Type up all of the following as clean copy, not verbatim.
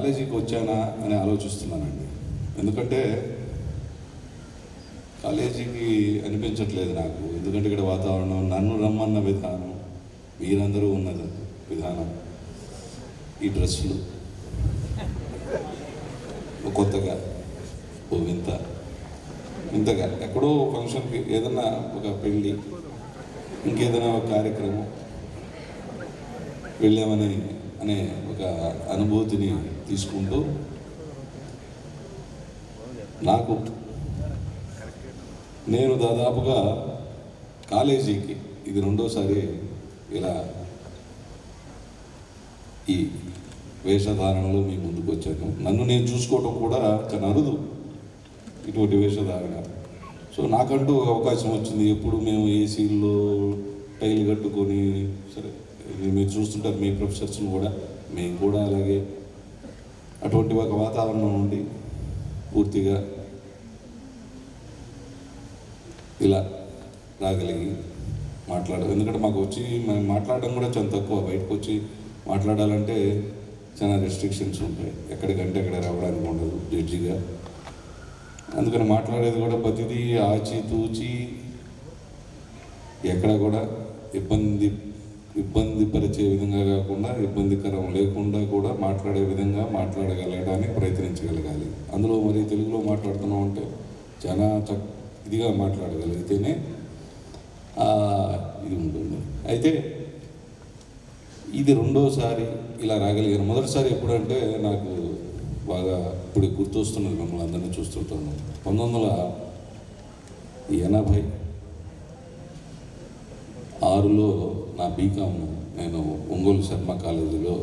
కాలేజీకి వచ్చానా అని ఆలోచిస్తున్నానండి. ఎందుకంటే కాలేజీకి అనిపించట్లేదు నాకు. ఎందుకంటే ఇక్కడ వాతావరణం, నన్ను రమ్మన్న విధానం, మీరందరూ ఉన్న విధానం, ఈ డ్రెస్సులు కొత్తగా ఓ ఇంతగా ఎక్కడో ఫంక్షన్కి, ఏదన్నా ఒక పెళ్ళి, ఇంకేదైనా ఒక కార్యక్రమం వెళ్ళామని అనే ఒక అనుభూతిని తీసుకుంటూ నేను దాదాపుగా కాలేజీకి ఇది రెండోసారి ఇలా ఈ వేషధారణలో మీ ముందుకు వచ్చాను. నన్ను నేను చూసుకోవటం కూడా చాలా అరుదు ఇటువంటి వేషధారణ. సో నాకంటూ అవకాశం వచ్చింది. ఎప్పుడు మేము ఏసీల్లో టైల్ కట్టుకొని, సరే మీరు చూస్తుంటారు మీ ప్రొఫెసర్స్ని కూడా, మేము కూడా అలాగే అటువంటి ఒక వాతావరణం నుండి పూర్తిగా ఇలా రాగలిగి ఎందుకంటే మాకు వచ్చి మనం మాట్లాడడం కూడా చాలా తక్కువ. బయటకు వచ్చి మాట్లాడాలంటే చాలా రెస్ట్రిక్షన్స్ ఉంటాయి. ఎక్కడికంటే అక్కడ రావడానికి ఉండదు జడ్జిగా. అందుకని మాట్లాడేది కూడా ప్రతిదీ ఆచితూచి, ఎక్కడ కూడా ఇబ్బంది పరిచే విధంగా కాకుండా, ఇబ్బందికరం లేకుండా కూడా మాట్లాడే విధంగా మాట్లాడగలగడానికి ప్రయత్నించగలగాలి. అందులో మరి తెలుగులో మాట్లాడుతున్నాం అంటే చాలా ఇదిగా మాట్లాడగలిగితేనే ఇది ఉంటుంది. అయితే ఇది రెండోసారి ఇలా రాగలిగాను. మొదటిసారి ఎప్పుడంటే నాకు బాగా ఇప్పుడు గుర్తొస్తున్నది, మిమ్మల్ని అందరినీ చూస్తుంటాను. 1986లో నా బీకామ్ నేను ఒంగోలు శర్మ కాలేజీలో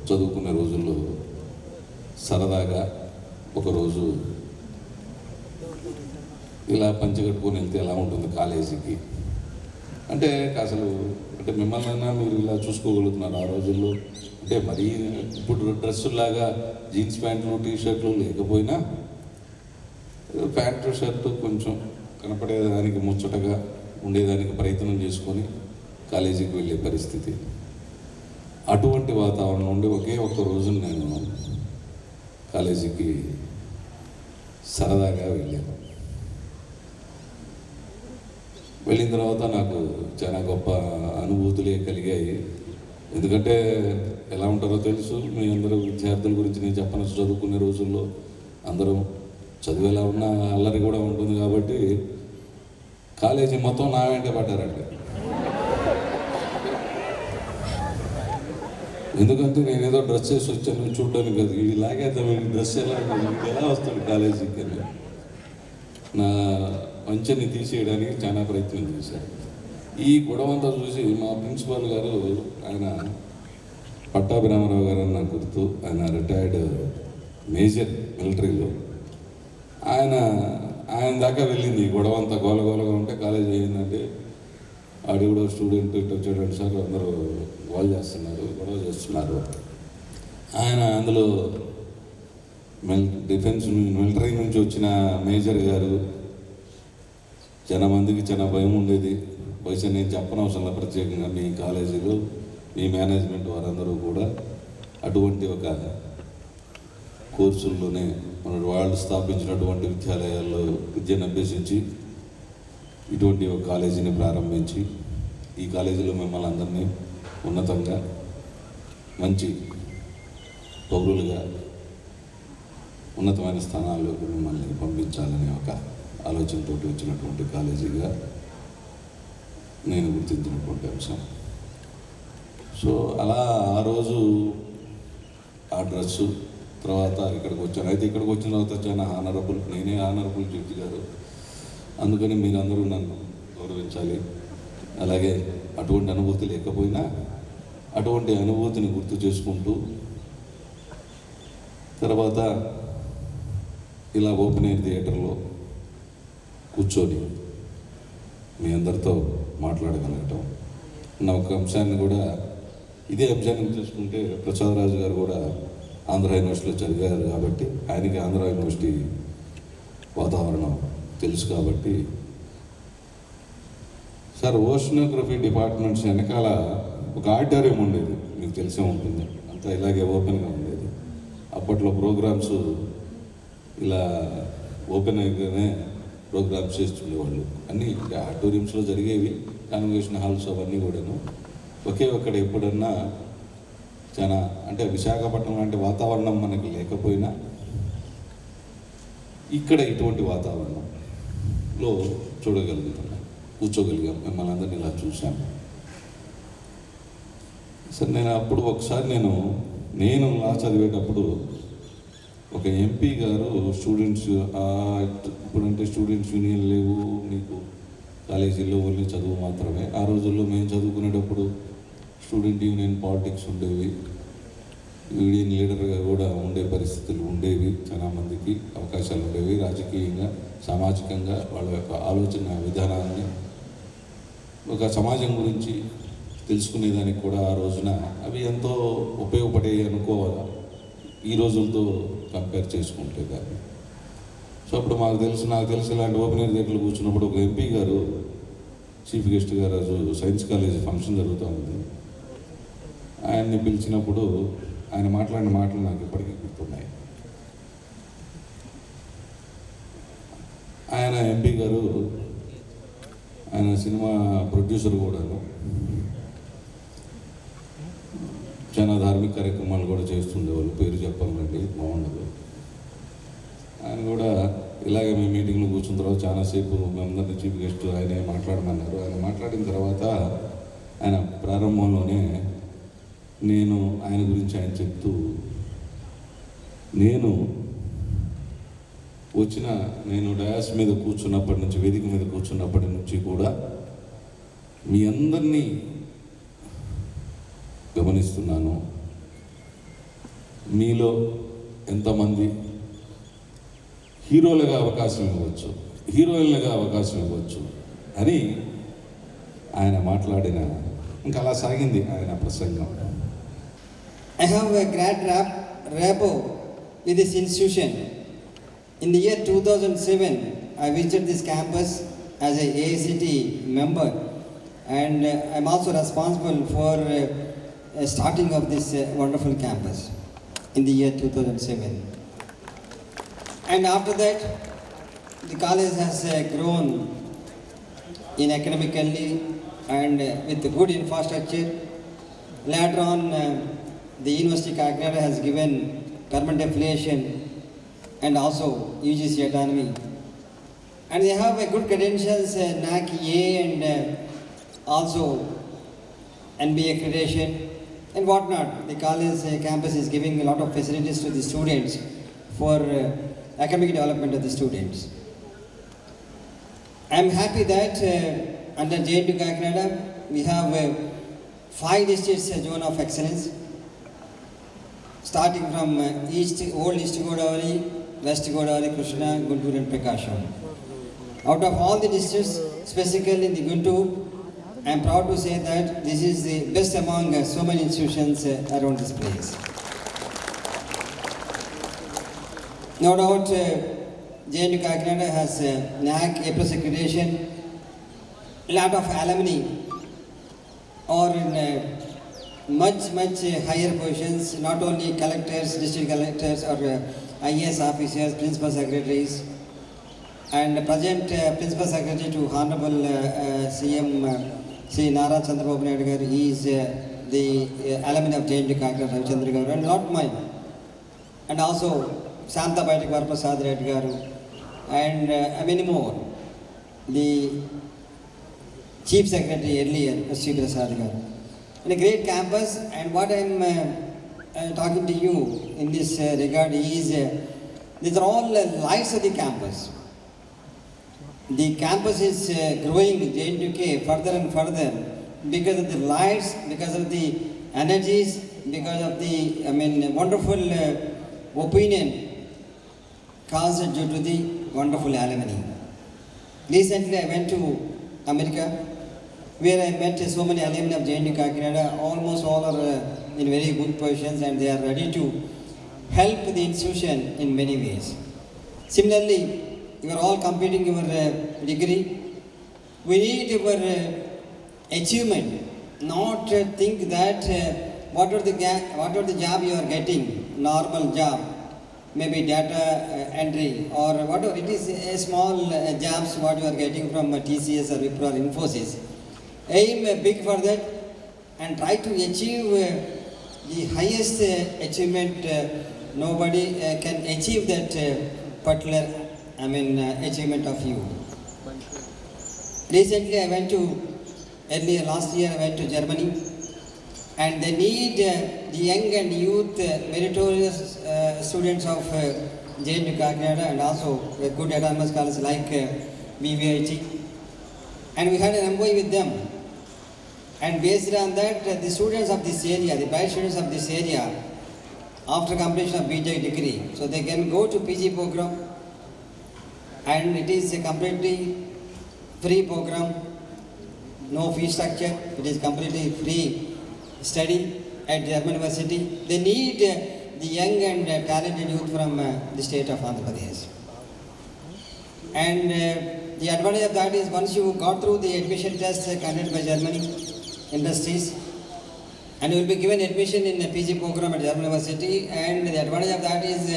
చదువుకునే రోజుల్లో సరదాగా ఒకరోజు ఇలా పంచగట్టుకొని వెళ్తే ఎలా ఉంటుంది కాలేజీకి అంటే, అసలు అంటే మిమ్మల్ని మీరు ఇలా చూసుకోగలుగుతున్నారు. ఆ రోజుల్లో అంటే మరీ ఇప్పుడు డ్రెస్సులాగా జీన్స్ ప్యాంట్లు, టీషర్ట్లు లేకపోయినా ప్యాంటు షర్టు కొంచెం కనపడేదానికి, ముచ్చటగా ఉండేదానికి ప్రయత్నం చేసుకొని కాలేజీకి వెళ్ళే పరిస్థితి. అటువంటి వాతావరణం ఉండి ఒకే ఒక్క రోజు నేను కాలేజీకి సరదాగా వెళ్ళాను. వెళ్ళిన తర్వాత నాకు చాలా గొప్ప అనుభూతులే కలిగాయి. ఎందుకంటే ఎలా ఉంటారో తెలుసు, మీ అందరూ విద్యార్థుల గురించి నేను చెప్పను. చదువుకునే రోజుల్లో అందరూ చదువు ఎలా ఉన్నా అల్లరి కూడా ఉంటుంది కాబట్టి కాలేజీ మొత్తం నా వెంటే పడ్డారండి. ఎందుకంటే నేను ఏదో డ్రెస్ వేసి వచ్చాను చూడడానికి కదా, ఇది లాగేద్దాం, డ్రెస్ ఎలా వస్తాడు కాలేజీకి అని నా పంచని తీసేయడానికి చాలా ప్రయత్నం చేశారు. ఈ గొడవంతా చూసి మా ప్రిన్సిపాల్ గారు, ఆయన పట్టాభిరామారావు గారు అని నాకు గుర్తు, ఆయన రిటైర్డ్ మేజర్ మిలిటరీలో, ఆయన దాకా వెళ్ళింది ఈ గొడవంతా. గోలగోలగా ఉంటే కాలేజీ అయిందంటే ఆడు కూడా స్టూడెంట్ ఇటు వచ్చాడు సార్, అందరూ గోల్ చేస్తున్నారు, గొడవ చేస్తున్నారు. ఆయన అందులో డిఫెన్స్ మిలిటరీ నుంచి వచ్చిన మేజర్ గారు, చాలా మందికి చాలా భయం ఉండేది. బహుశా నేను చెప్పనవసరం ప్రత్యేకంగా, మీ కాలేజీలో మీ మేనేజ్మెంట్ వారందరూ కూడా అటువంటి ఒక కోర్సుల్లోనే వాళ్ళు స్థాపించినటువంటి విద్యాలయాల్లో విద్యను అభ్యసించి ఇటువంటి ఒక కాలేజీని ప్రారంభించి, ఈ కాలేజీలో మిమ్మల్ని అందరినీ ఉన్నతంగా మంచి పౌరులుగా ఉన్నతమైన స్థానాల్లోకి మిమ్మల్ని పంపించాలనే ఒక ఆలోచనతో వచ్చినటువంటి కాలేజీగా నేను గుర్తించినటువంటి అంశం. సో అలా ఆ రోజు ఆ డ్రెస్సు తర్వాత ఇక్కడికి వచ్చాను. అయితే ఇక్కడికి వచ్చిన తర్వాత చాలా ఆనరబుల్, నేనే ఆనరబుల్ జడ్జి గారు, అందుకని మీరందరూ నన్ను గౌరవించాలి. అలాగే అటువంటి అనుభూతి లేకపోయినా అటువంటి అనుభూతిని గుర్తు చేసుకుంటూ తర్వాత ఇలా ఓపెన్ ఎయిర్ థియేటర్లో కూర్చొని మీ అందరితో మాట్లాడగలగటం నా ఒక అంశాన్ని కూడా, ఇదే అంశాన్ని చూసుకుంటే ప్రసాదరాజు గారు కూడా ఆంధ్ర యూనివర్సిటీలో చదివారు కాబట్టి ఆయనకి ఆంధ్ర యూనివర్సిటీ వాతావరణం తెలుసు కాబట్టి, సార్ ఓషనోగ్రఫీ డిపార్ట్మెంట్స్ వెనకాల ఒక ఆడిటోరియం ఉండేది, మీకు తెలిసే ఉంటుంది, అంతా ఇలాగే ఓపెన్గా ఉండేది. అప్పట్లో ప్రోగ్రామ్స్ ఇలా ఓపెన్ అయిపోయినే ప్రోగ్రామ్స్ చేస్తుండేవాళ్ళు. అన్నీ ఆడిటోరియంస్లో జరిగేవి, కన్వెన్షన్ హాల్స్ అవన్నీ కూడాను. ఒకే ఒక్కడ ఎప్పుడన్నా చాలా అంటే విశాఖపట్నం లాంటి వాతావరణం మనకి లేకపోయినా ఇక్కడ ఇటువంటి వాతావరణంలో చూడగలుగుతున్నాం, కూర్చోగలిగాం. మిమ్మల్ని అందరినీ ఇలా చూశాను. సరే, నేను అప్పుడు ఒకసారి నేను లా చదివేటప్పుడు ఒక ఎంపీ గారు స్టూడెంట్స్ ఇప్పుడంటే స్టూడెంట్స్ యూనియన్ లేవు మీకు కాలేజీల్లో ఓన్లీ చదువు మాత్రమే. ఆ రోజుల్లో మేము చదువుకునేటప్పుడు స్టూడెంట్ యూనియన్ పాలిటిక్స్ ఉండేవి, యూనియన్ లీడర్గా కూడా ఉండే పరిస్థితులు ఉండేవి. చాలామందికి అవకాశాలు ఉండేవి. రాజకీయంగా, సామాజికంగా వాళ్ళ యొక్క ఆలోచన విధానాన్ని, ఒక సమాజం గురించి తెలుసుకునేదానికి కూడా ఆ రోజున అవి ఎంతో ఉపయోగపడేవి అనుకోవాలి, ఈ రోజులతో కంపేర్ చేసుకుంటే దాన్ని. సో అప్పుడు నాకు తెలిసి ఇలాంటి ఓపెన్ ఎయిర్ దగ్గర కూర్చున్నప్పుడు ఒక ఎంపీ గారు చీఫ్ గెస్ట్ గారు రోజు సైన్స్ కాలేజ్ ఫంక్షన్ జరుగుతూ ఉంది. ఆయన్ని పిలిచినప్పుడు ఆయన మాట్లాడిన మాటలు నాకు ఇప్పటికీ గుర్తున్నాయి. ఆయన ఎంపీ గారు, ఆయన సినిమా ప్రొడ్యూసర్ కూడాను, చాలా ధార్మిక కార్యక్రమాలు కూడా చేస్తుండేవాళ్ళు. పేరు చెప్పాలండి బాగుండదు. ఆయన కూడా ఇలాగే మేము మీటింగ్లో కూర్చున్న తర్వాత చాలాసేపు మేమందరినీ చీఫ్ గెస్ట్ ఆయనే మాట్లాడమన్నారు. ఆయన మాట్లాడిన తర్వాత ఆయన ప్రారంభంలోనే ఆయన గురించి ఆయన చెప్తూ, నేను డయాస్ మీద కూర్చున్నప్పటి నుంచి, వేదిక మీద కూర్చున్నప్పటి నుంచి కూడా మీ అందరినీ గమనిస్తున్నాను. మీలో ఎంతమంది హీరోయిన్లుగా అవకాశం ఇవ్వచ్చు అని ఆయన మాట్లాడిన, ఇంకా అలా సాగింది ఆయన ప్రసంగం. I have a great rapport with this institution. In the year 2007, I visited this campus as a AICT member, and I'm also responsible for starting of this wonderful campus in the year 2007. And after that, the college has grown in academically and with good infrastructure. Later on, the University of Kakinada has given permanent affiliation and also UGC autonomy. And they have a good credentials, NAC A and also NBA accreditation and whatnot. The college campus is giving a lot of facilities to the students for academic development of the students. I am happy that under JNU Kakinada we have 5 districts zone of excellence, starting from Old East Godavari, West Godavari, Krishna, Guntur and Prakasham. Out of all the districts, specifically in the Guntur, I am proud to say that this is the best among so many institutions around this place. No doubt, JNU Kakinada has NAC A+ accreditation. A lot of alumni are in much higher positions, not only collectors, district collectors or IAS officers, principal secretaries, and present principal secretary to Honorable CM Sri Nara Chandrababu Naidu garu. He is the alumni of JNU Kakinada, Ravichandra garu, and lot more. And also Santa Baitik Varaprasad Reddy garu, and many more. The Chief Secretary earlier, Sri Prasad garu. In a great campus, and what I'm talking to you in this regard is, these are all lights of the campus. The campus is growing JNUK further and further because of the lights, because of the energies, because of the wonderful opinion caused due to the wonderful alumni. Recently, I went to America, where I met so many alumni of JNU Kakinada. Almost all are in very good positions, and they are ready to help the institution in many ways. Similarly, you are all completing your degree. We need your achievement, not think that what are the job you are getting. normal job, maybe data entry or whatever. It is a small jobs what you are getting from TCS or Wipro or Infosys. Aim big for that and try to achieve the highest achievement. Nobody can achieve that particular, achievement of you. Recently, earlier last year, I went to Germany, and they need the young and youth meritorious students of JNU Kakinada and also good autonomous colleges like VVIT. And we had an MOU with them. And based on that, the students of this area, the bright students of this area, after completion of BTech degree, so they can go to PG program, and it is a completely free program, no fee structure, it is completely free study at German University. They need the young and talented youth from the state of Andhra Pradesh. And the advantage of that is once you got through the admission test conducted by Germany industries, and you will be given admission in a PG program at German University, and the advantage of that is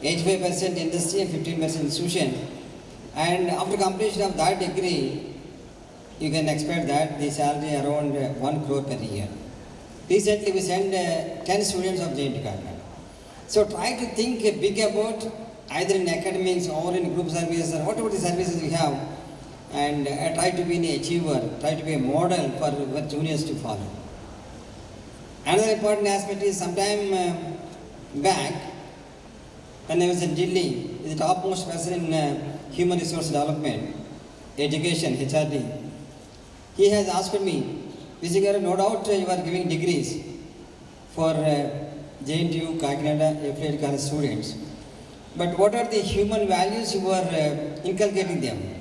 85% industry and 15% institution. And after completion of that degree, you can expect that the salary around 1 crore per year. Recently, we sent 10 students of JNT Kakinada. So try to think big about either in academics or in group services or whatever the services we have, and try to be an achiever, try to be a model for juniors to follow. Another important aspect is sometime back, when I was in Delhi, the topmost person in human resource development, education, HRD, he has asked me, Vijay, no doubt you are giving degrees for JNTU, Kakinada, affiliate college students. But what are the human values you are inculcating them?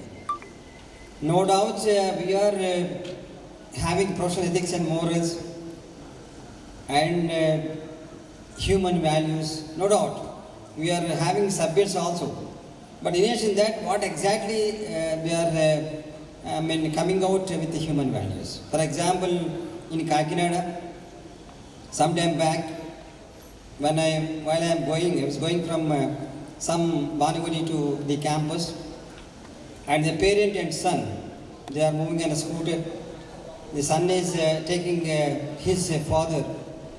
No doubt we are having professional ethics and morals and human values, no doubt. We are having subjects also. But in addition to that, what exactly we are coming out with the human values. For example, in Kakinada, some time back, while I was going from some Banagudi to the campus, and the parent and son, they are moving on a scooter. The son is taking his father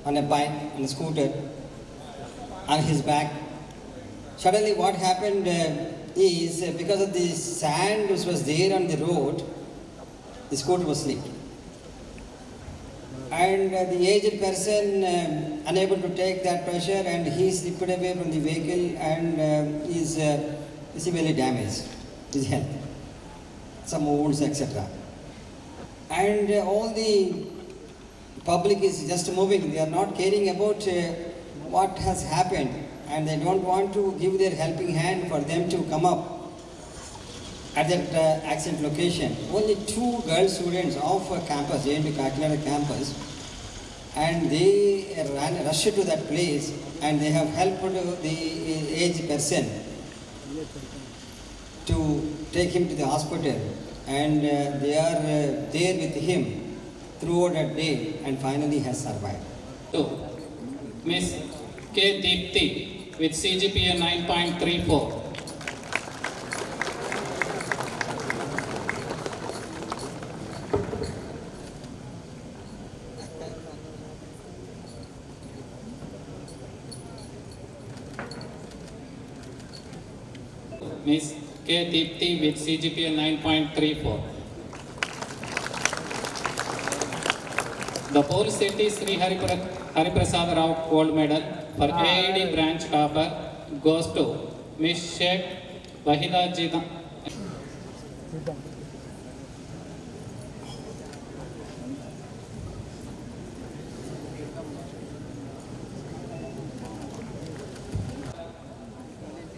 on a bike, on a scooter, on his back. Suddenly what happened is because of the sand which was there on the road, the scooter was slipped. And the aged person unable to take that pressure, and he slipped away from the vehicle and is severely damaged, his health, some wounds, etc. And all the public is just moving, they are not caring about what has happened, and they don't want to give their helping hand for them to come up at that accident location. Only 2 girl students of campus, JNT Kakinada campus, and they rushed to that place, and they have helped the aged person to take him to the hospital, and they are there with him throughout that day, and finally has survived. To Miss K. Deepthi with CGPA 9.34. Miss K. Deepthi with CGPA 9.34. The Pole City Sri Hariprasad Rao Gold Medal for AID branch topper goes to Miss Sheikh Wahida Jidam.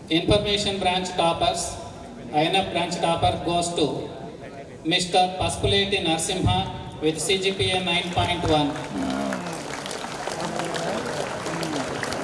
Information branch toppers, INF branch topper goes to Mr. Paspuleti Narsimha with CGPA 9.1.